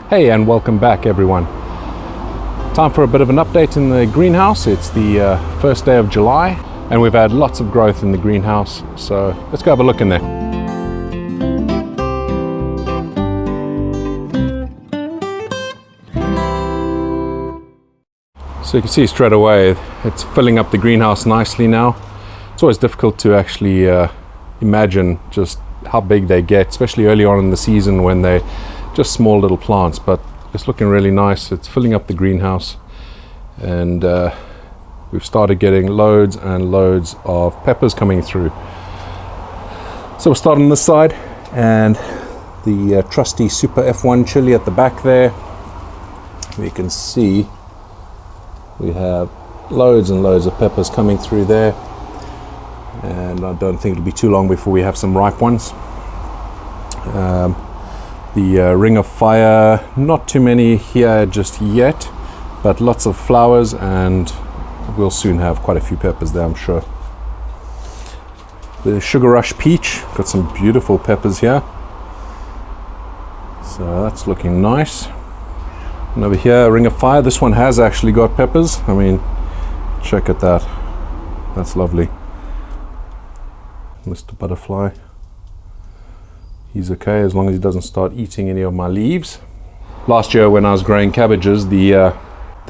Hey, and welcome back everyone. Time for a bit of an update in the greenhouse. It's the first day of July and we've had lots of growth in the greenhouse, so let's go have a look in there. So you can see straight away it's filling up the greenhouse nicely now. It's always difficult to actually imagine just how big they get, especially early on in the season when they're just small little plants, but it's looking really nice. It's filling up the greenhouse, and we've started getting loads and loads of peppers coming through. So we'll start on this side, and the trusty Super F1 chili at the back there. We can see we have loads and loads of peppers coming through there, and I don't think it'll be too long before we have some ripe ones. The Ring of Fire, not too many here just yet, but lots of flowers, and we'll soon have quite a few peppers there, I'm sure. The Sugar Rush Peach, got some beautiful peppers here, so that's looking nice. And over here, Ring of Fire, this one has actually got peppers. I mean, check at that, that's lovely. Mr. Butterfly, he's okay as long as he doesn't start eating any of my leaves. Last year when I was growing cabbages, the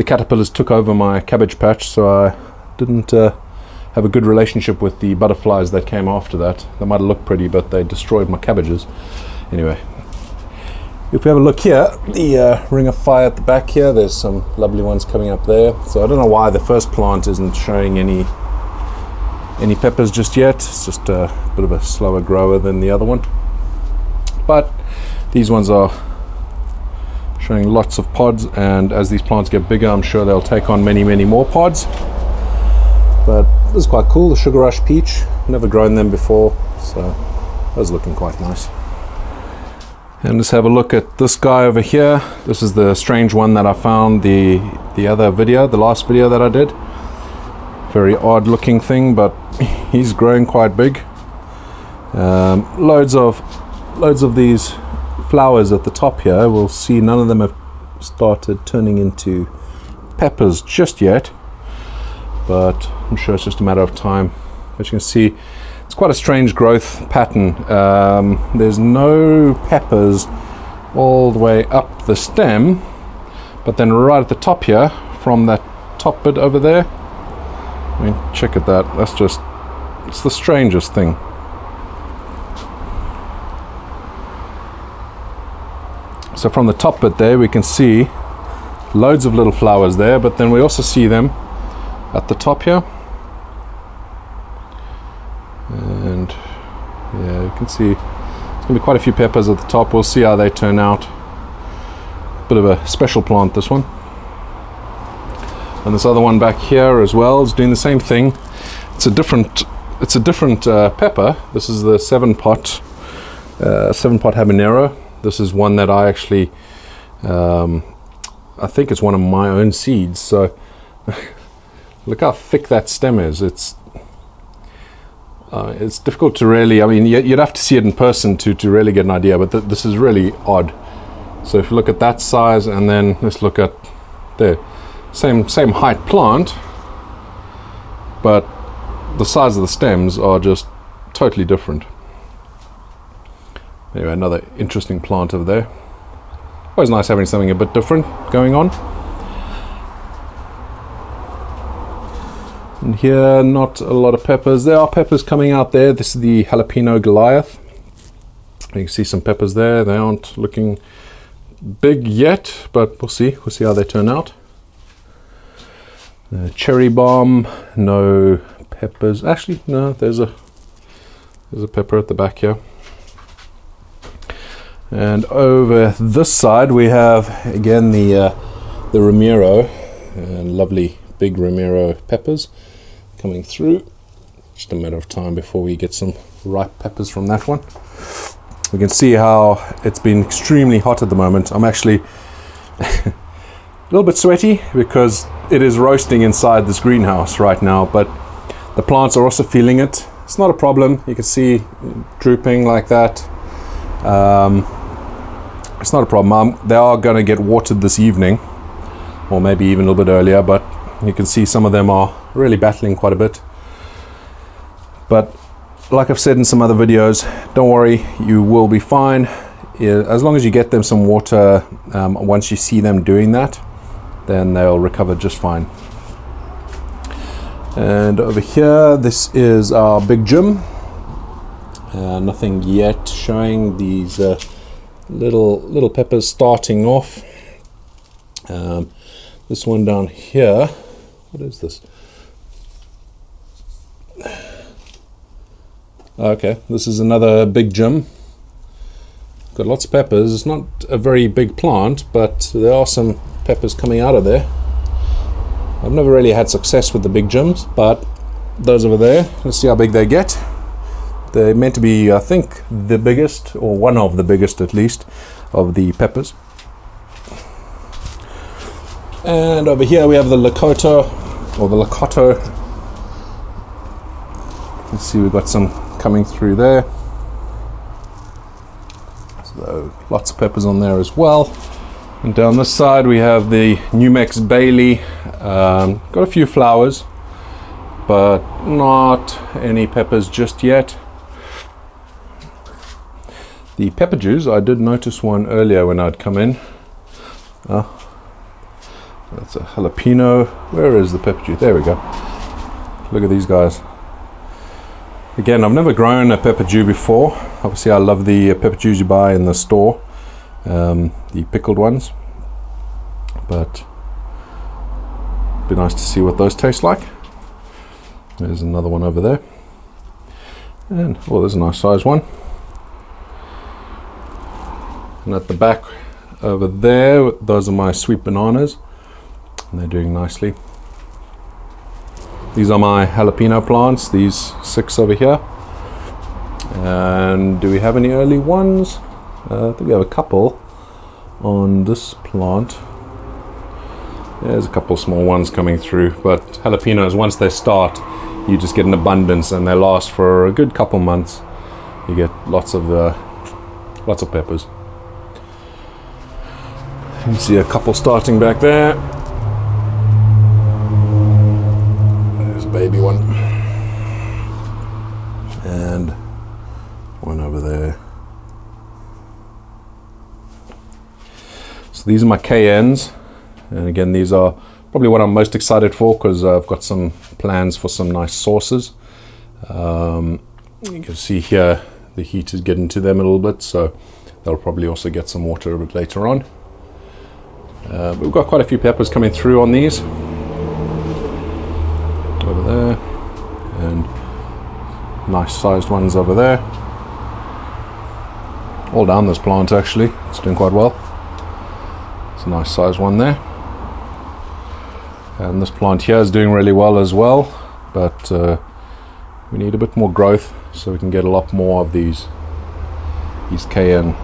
caterpillars took over my cabbage patch, so I didn't have a good relationship with the butterflies that came after that. They might have looked pretty, but they destroyed my cabbages. Anyway, if we have a look here, the Ring of Fire at the back here, there's some lovely ones coming up there. So I don't know why the first plant isn't showing any peppers just yet. It's just a bit of a slower grower than the other one. But these ones are showing lots of pods, and as these plants get bigger, I'm sure they'll take on many more pods. But this is quite cool, the Sugar Rush Peach. Never grown them before, so that's looking quite nice. And let's have a look at this guy over here. This is the strange one that I found the other video, the last video that I did. Very odd looking thing, but he's growing quite big. Loads of these flowers at the top here. We'll see none of them have started turning into peppers just yet, but I'm sure it's just a matter of time. As you can see, it's quite a strange growth pattern. There's no peppers all the way up the stem, but then right at the top here, from that top bit over there, I mean, check at that. That's just, it's the strangest thing. So from the top bit there, we can see loads of little flowers there, but then we also see them at the top here. And yeah, you can see there's going to be quite a few peppers at the top. We'll see how they turn out. Bit of a special plant, this one. And this other one back here as well is doing the same thing. It's a different pepper. This is the 7-pot habanero. This is one that I actually, I think it's one of my own seeds. So look how thick that stem is. It's difficult to really, I mean, you'd have to see it in person to really get an idea, but this is really odd. So if you look at that size, and then let's look at the same height plant, but the size of the stems are just totally different. Anyway, another interesting plant over there. Always nice having something a bit different going on. And here, not a lot of peppers. There are peppers coming out there. This is the jalapeno Goliath. You can see some peppers there. They aren't looking big yet, but we'll see. We'll see how they turn out. Cherry bomb, no peppers. Actually, no, there's a pepper at the back here. And over this side we have again the Ramiro, and lovely big Ramiro peppers coming through. Just a matter of time before we get some ripe peppers from that one. We can see how it's been extremely hot at the moment. I'm actually a little bit sweaty because it is roasting inside this greenhouse right now, but the plants are also feeling it. It's not a problem. You can see drooping like that. it's not a problem. They are going to get watered this evening, or maybe even a little bit earlier, but you can see some of them are really battling quite a bit. But like I've said in some other videos, don't worry, you will be fine. As long as you get them some water, once you see them doing that, then they'll recover just fine. And over here, this is our big gym. Nothing yet showing. These little peppers starting off. This one down here, what is this? Okay, this is another big gym. Got lots of peppers. It's not a very big plant, but there are some peppers coming out of there. I've never really had success with the big gyms, but those over there, let's see how big they get. They're meant to be, I think, the biggest, or one of the biggest at least, of the peppers. And over here we have the Lakota, or the Lakota. Let's see, we've got some coming through there. So lots of peppers on there as well. And down this side we have the New Mex Bailey. Got a few flowers, but not any peppers just yet. The pepper juice, I did notice one earlier when I'd come in. That's a jalapeno. Where is the pepper juice? There we go. Look at these guys. Again, I've never grown a pepper juice before. Obviously I love the pepper juice you buy in the store, the pickled ones, but it'd be nice to see what those taste like. There's another one over there, and oh, there's a nice size one. And at the back over there, those are my sweet bananas, and they're doing nicely. These are my jalapeno plants, these 6 over here. And do we have any early ones? I think we have a couple on this plant. There's a couple small ones coming through, but jalapenos, once they start, you just get an abundance, and they last for a good couple months. You get lots of peppers. You can see a couple starting back there. There's a baby one. And one over there. So these are my Cayennes. And again, these are probably what I'm most excited for, because I've got some plans for some nice sauces. You can see here the heat is getting to them a little bit, so they'll probably also get some water a bit later on. But we've got quite a few peppers coming through on these. Over there. And nice sized ones over there. All down this plant actually. It's doing quite well. It's a nice sized one there. And this plant here is doing really well as well. But we need a bit more growth so we can get a lot more of these Cayenne.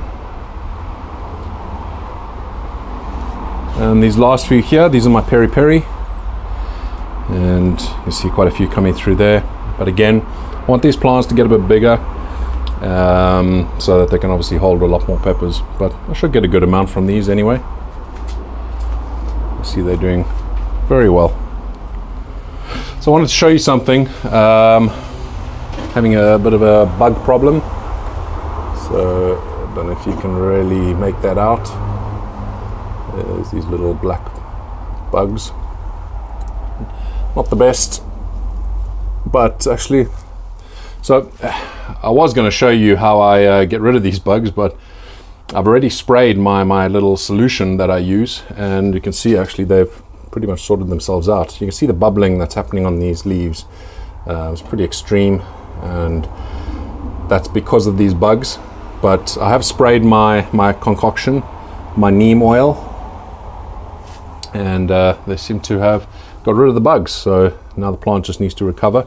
And these last few here, these are my peri-peri, and you see quite a few coming through there. But again, I want these plants to get a bit bigger, so that they can obviously hold a lot more peppers, but I should get a good amount from these anyway. You see they're doing very well. So I wanted to show you something. Having a bit of a bug problem, so I don't know if you can really make that out. There's these little black bugs. Not the best, but actually, so I was going to show you how I get rid of these bugs, but I've already sprayed my little solution that I use, and you can see actually they've pretty much sorted themselves out. You can see the bubbling that's happening on these leaves. It's pretty extreme, and that's because of these bugs. But I have sprayed my concoction, my neem oil, and they seem to have got rid of the bugs. So now the plant just needs to recover,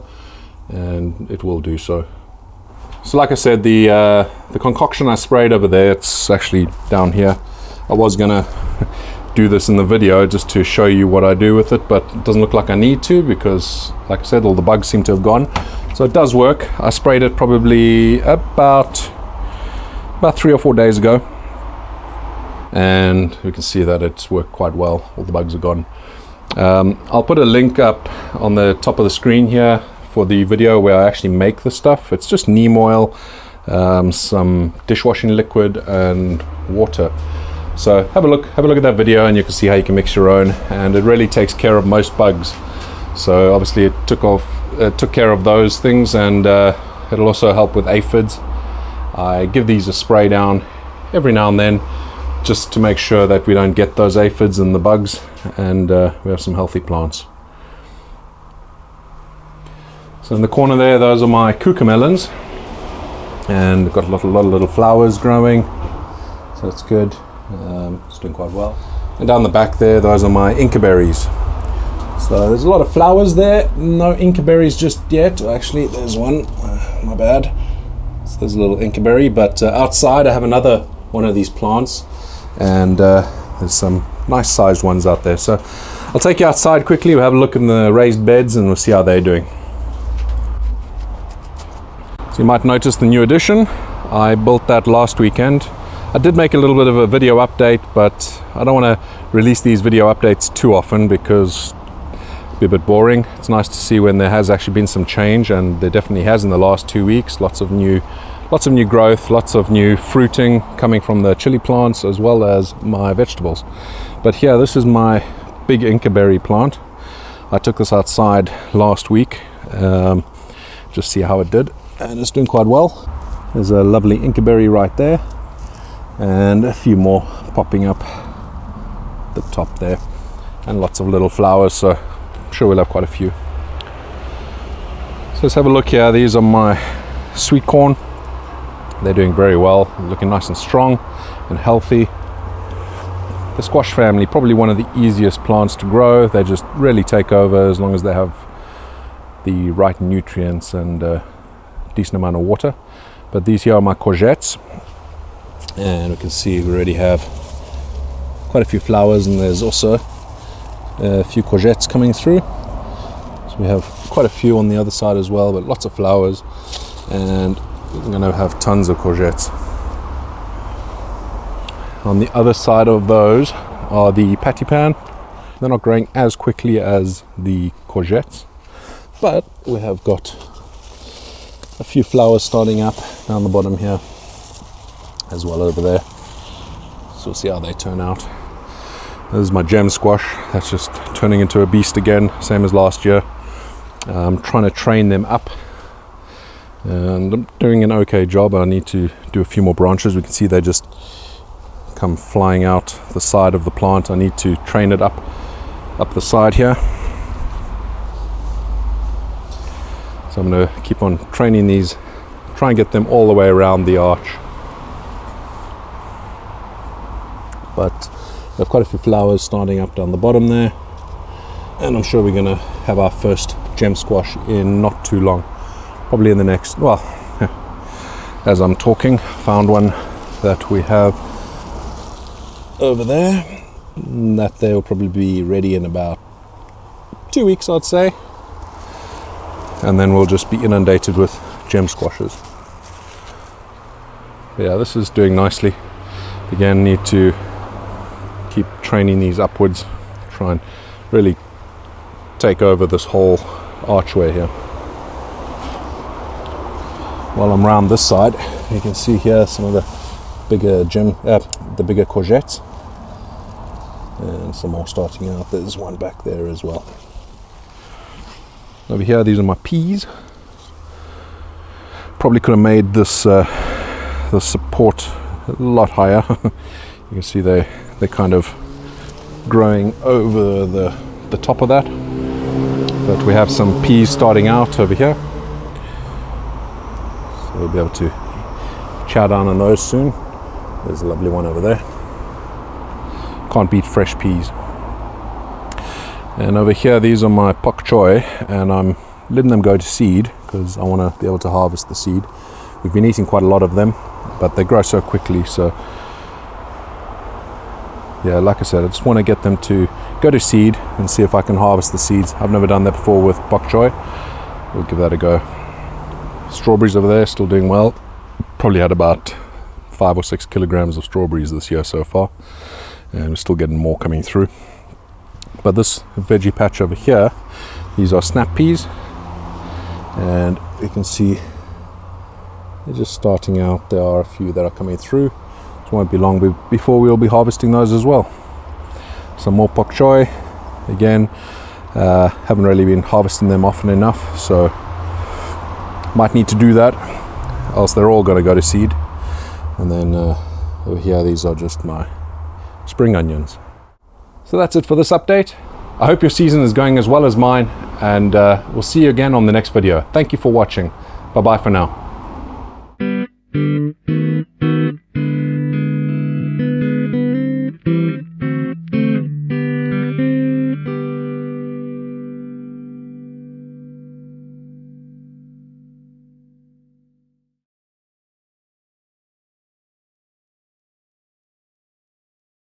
and it will do so. So like I said, the concoction I sprayed over there, it's actually down here. I was gonna do this in the video just to show you what I do with it, but it doesn't look like I need to, because like I said, all the bugs seem to have gone. So it does work. I sprayed it probably about 3 or 4 days ago, and we can see that it's worked quite well. All the bugs are gone. I'll put a link up on the top of the screen here for the video where I actually make the stuff. It's just neem oil, some dishwashing liquid and water. So have a look at that video and you can see how you can mix your own, and it really takes care of most bugs. So obviously it took care of those things, and it'll also help with aphids. I give these a spray down every now and then just to make sure that we don't get those aphids and the bugs, and we have some healthy plants. So in the corner there, those are my Cucamelons, and I've got a lot of little flowers growing, so that's good. It's doing quite well. And down the back there, those are my Inca berries. So there's a lot of flowers there, no Inca berries just yet. Actually, there's one, my bad. So there's a little Inca berry, but outside I have another one of these plants, and there's some nice sized ones out there. So I'll take you outside quickly, we'll have a look in the raised beds and we'll see how they're doing. So you might notice the new addition. I built that last weekend. I did make a little bit of a video update, but I don't want to release these video updates too often because it'd be a bit boring. It's nice to see when there has actually been some change, and there definitely has in the last 2 weeks. Lots of new growth, lots of new fruiting coming from the chili plants as well as my vegetables. But here, this is my big Inca berry plant. I took this outside last week, just see how it did, and it's doing quite well. There's a lovely Inca berry right there, and a few more popping up the top there, and lots of little flowers, so I'm sure we'll have quite a few. So let's have a look here. These are my sweet corn. They're doing very well, looking nice and strong and healthy. The squash family, probably one of the easiest plants to grow. They just really take over as long as they have the right nutrients and a decent amount of water. But these here are my courgettes, and we can see we already have quite a few flowers, and there's also a few courgettes coming through. So we have quite a few on the other side as well, but lots of flowers, and we're going to have tons of courgettes. On the other side of those are the peri-peri. They're not growing as quickly as the courgettes, but we have got a few flowers starting up down the bottom here as well over there. So we'll see how they turn out. This is my gem squash. That's just turning into a beast again, same as last year. I'm trying to train them up, and I'm doing an okay job. I need to do a few more branches. We can see they just come flying out the side of the plant. I need to train it up the side here. So I'm going to keep on training these, try and get them all the way around the arch. But we have quite a few flowers starting up down the bottom there, and I'm sure we're going to have our first gem squash in not too long, probably in the next, well, as I'm talking, found one that we have over there, and that they will probably be ready in about 2 weeks, I'd say, and then we'll just be inundated with gem squashes. But yeah, this is doing nicely. Again, need to keep training these upwards, try and really take over this whole archway here. While I'm around this side, you can see here some of the bigger bigger courgettes, and some more starting out. There's one back there as well. Over here, these are my peas. Probably could have made this the support a lot higher. You can see they're kind of growing over the top of that, but we have some peas starting out over here, so we'll be able to chow down on those soon. There's a lovely one over there. Can't beat fresh peas. And over here, these are my pak choi, and I'm letting them go to seed because I want to be able to harvest the seed. We've been eating quite a lot of them, but they grow so quickly, so yeah, like I said, I just want to get them to go to seed and see if I can harvest the seeds. I've never done that before with pak choi. We'll give that a go. Strawberries over there, still doing well. Probably had about 5 or 6 kilograms of strawberries this year so far, and we're still getting more coming through. But this veggie patch over here, these are snap peas, and you can see they're just starting out. There are a few that are coming through. It won't be long before we'll be harvesting those as well. Some more pak choi. Again, haven't really been harvesting them often enough, so might need to do that, else they're all going to go to seed. And then over here, these are just my spring onions. So that's it for this update. I hope your season is going as well as mine, and we'll see you again on the next video. Thank you for watching. Bye bye for now.